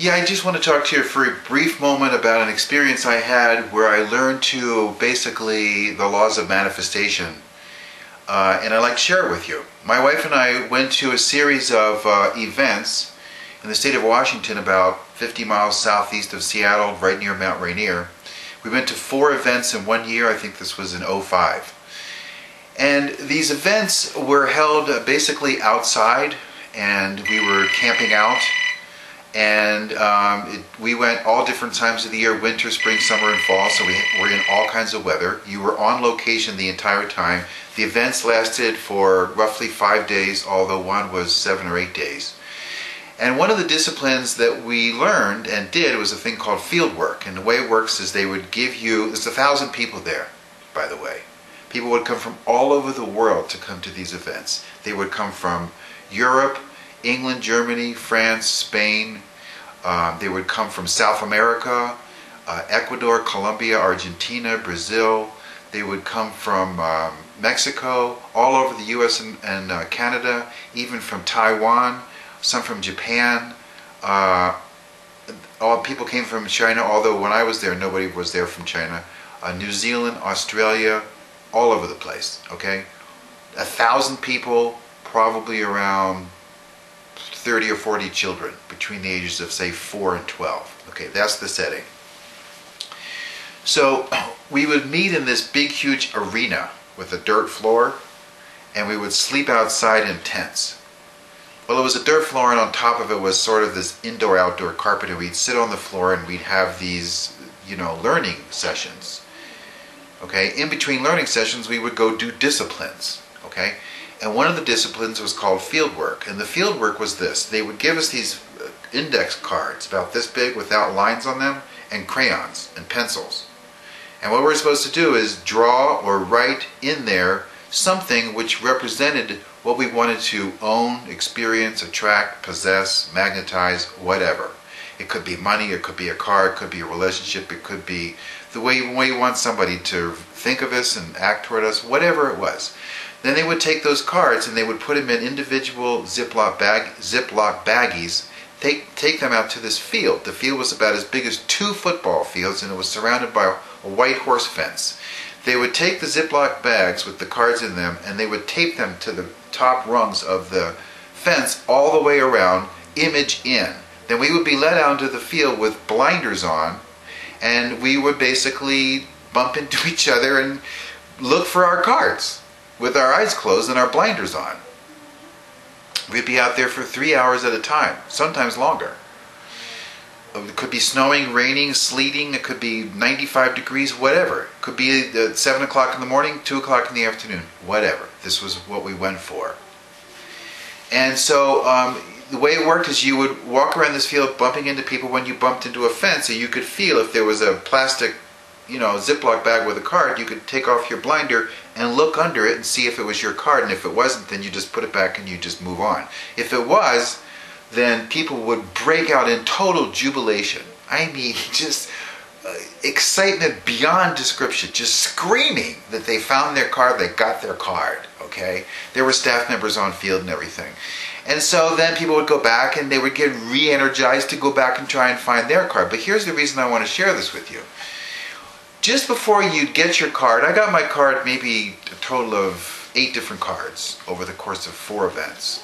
Yeah, I just want to talk to you for a brief moment about an experience I had where I learned to basically the laws of manifestation. And I'd like to share it with you. My wife and I went to a series of events in the state of Washington, about 50 miles southeast of Seattle, right near Mount Rainier. We went to 4 events in 1 year. I think this was in '05. And these events were held basically outside, and we were camping out. And we went all different times of the year, winter, spring, summer, and fall, so we were in all kinds of weather. You were on location the entire time. The events lasted for roughly 5 days, although one was 7 or 8 days. And one of the disciplines that we learned and did was a thing called field work. And the way it works is they would give you, there's 1,000 people there, by the way. People would come from all over the world to come to these events. They would come from Europe, England, Germany, France, Spain. They would come from South America, Ecuador, Colombia, Argentina, Brazil. They would come from Mexico, all over the US and Canada, even from Taiwan, some from Japan. All people came from China, although when I was there, nobody was there from China. New Zealand, Australia, all over the place, okay? 1,000 people, probably around 30 or 40 children between the ages of, say, 4 and 12. Okay, that's the setting. So we would meet in this big, huge arena with a dirt floor, and we would sleep outside in tents. Well, it was a dirt floor, and on top of it was sort of this indoor-outdoor carpet, and we'd sit on the floor and we'd have these, learning sessions. Okay, in between learning sessions, we would go do disciplines. Okay. And one of the disciplines was called field work. And the field work was this. They would give us these index cards about this big without lines on them, and crayons and pencils. And what we're supposed to do is draw or write in there something which represented what we wanted to own, experience, attract, possess, magnetize, whatever. It could be money, it could be a car, it could be a relationship, it could be the way you want somebody to think of us and act toward us, whatever it was. Then they would take those cards and they would put them in individual Ziploc baggies, take them out to this field. The field was about as big as 2 football fields, and it was surrounded by a white horse fence. They would take the Ziploc bags with the cards in them, and they would tape them to the top rungs of the fence all the way around, image in. Then we would be let out into the field with blinders on, and we would basically bump into each other and look for our cards with our eyes closed and our blinders on. We'd be out there for 3 hours at a time, sometimes longer. It could be snowing, raining, sleeting, it could be 95 degrees, whatever. It could be at 7 o'clock in the morning, 2 o'clock in the afternoon, whatever. This was what we went for. And so the way it worked is you would walk around this field bumping into people. When you bumped into a fence, so you could feel if there was a plastic Ziploc bag with a card, you could take off your blinder and look under it and see if it was your card, and if it wasn't, then you just put it back and you just move on. If it was, then people would break out in total jubilation. I mean, just excitement beyond description, just screaming that they found their card, they got their card, okay? There were staff members on field and everything. And so then people would go back and they would get re-energized to go back and try and find their card. But here's the reason I want to share this with you. Just before you get your card, I got my card, maybe a total of 8 different cards over the course of 4 events.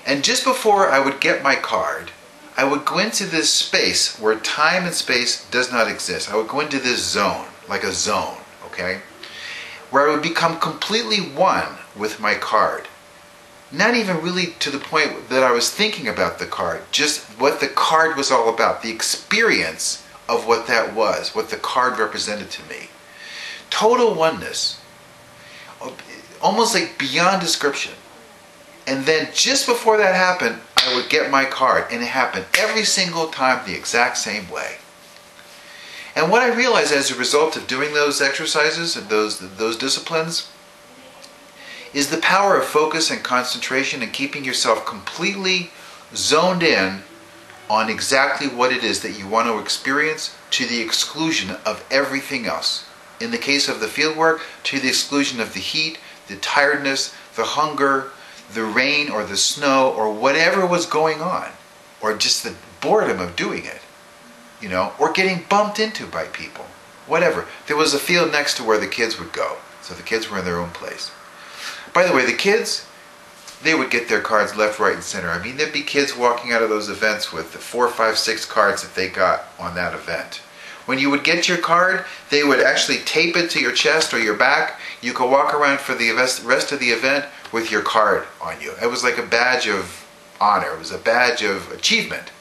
And just before I would get my card, I would go into this space where time and space does not exist. I would go into this zone, like a zone, okay? Where I would become completely one with my card. Not even really to the point that I was thinking about the card, just what the card was all about, the experience of what that was, what the card represented to me. Total oneness, almost like beyond description. And then just before that happened, I would get my card, and it happened every single time the exact same way. And what I realized as a result of doing those exercises and those disciplines is the power of focus and concentration and keeping yourself completely zoned in on exactly what it is that you want to experience, to the exclusion of everything else. In the case of the field work, to the exclusion of the heat, the tiredness, the hunger, the rain or the snow or whatever was going on, or just the boredom of doing it, you know, or getting bumped into by people, whatever. There was a field next to where the kids would go, so the kids were in their own place. By the way, the kids, they would get their cards left, right, and center. I mean, there'd be kids walking out of those events with the 4, 5, 6 cards that they got on that event. When you would get your card, they would actually tape it to your chest or your back. You could walk around for the rest of the event with your card on you. It was like a badge of honor. It was a badge of achievement.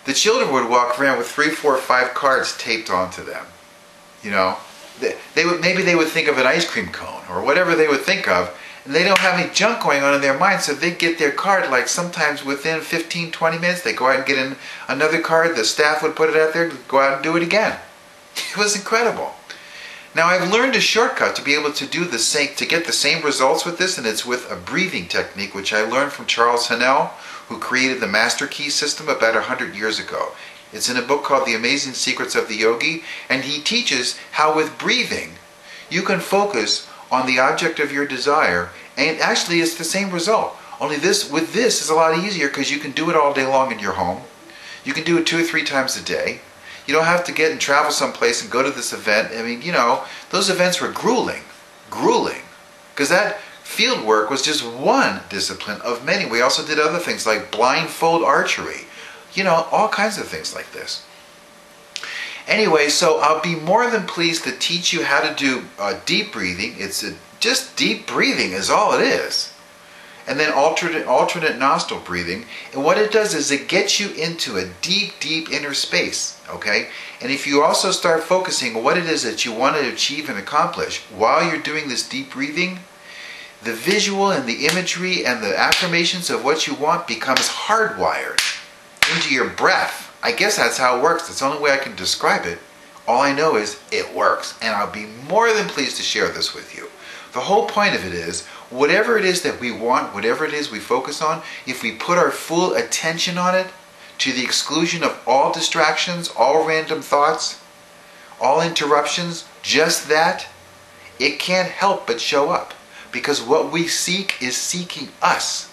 The children would walk around with 3, 4, 5 cards taped onto them. You know, maybe they would think of an ice cream cone or whatever they would think of, and they don't have any junk going on in their mind, so they get their card like sometimes within 15, 20 minutes. They go out and get in another card. The staff would put it out there, go out and do it again. It was incredible. Now I've learned a shortcut to be able to do the same, to get the same results with this, and it's with a breathing technique which I learned from Charles Hannell, who created the Master Key system about 100 years ago. It's in a book called The Amazing Secrets of the Yogi, and he teaches how with breathing you can focus on the object of your desire, and actually it's the same result. Only this is a lot easier because you can do it all day long in your home. You can do it 2 or 3 times a day. You don't have to get and travel someplace and go to this event. I mean, you know, those events were grueling, because that field work was just one discipline of many. We also did other things like blindfold archery, you know, all kinds of things like this. Anyway, so I'll be more than pleased to teach you how to do deep breathing. Just deep breathing is all it is. And then alternate nostril breathing. And what it does is it gets you into a deep, deep inner space, okay? And if you also start focusing on what it is that you want to achieve and accomplish while you're doing this deep breathing, the visual and the imagery and the affirmations of what you want becomes hardwired into your breath. I guess that's how it works. That's the only way I can describe it. All I know is it works, and I'll be more than pleased to share this with you. The whole point of it is, whatever it is that we want, whatever it is we focus on, if we put our full attention on it, to the exclusion of all distractions, all random thoughts, all interruptions, just that, it can't help but show up. Because what we seek is seeking us.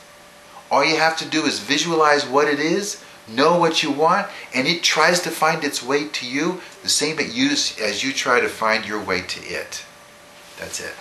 All you have to do is visualize what it is, know what you want, and it tries to find its way to you the same as you try to find your way to it. That's it.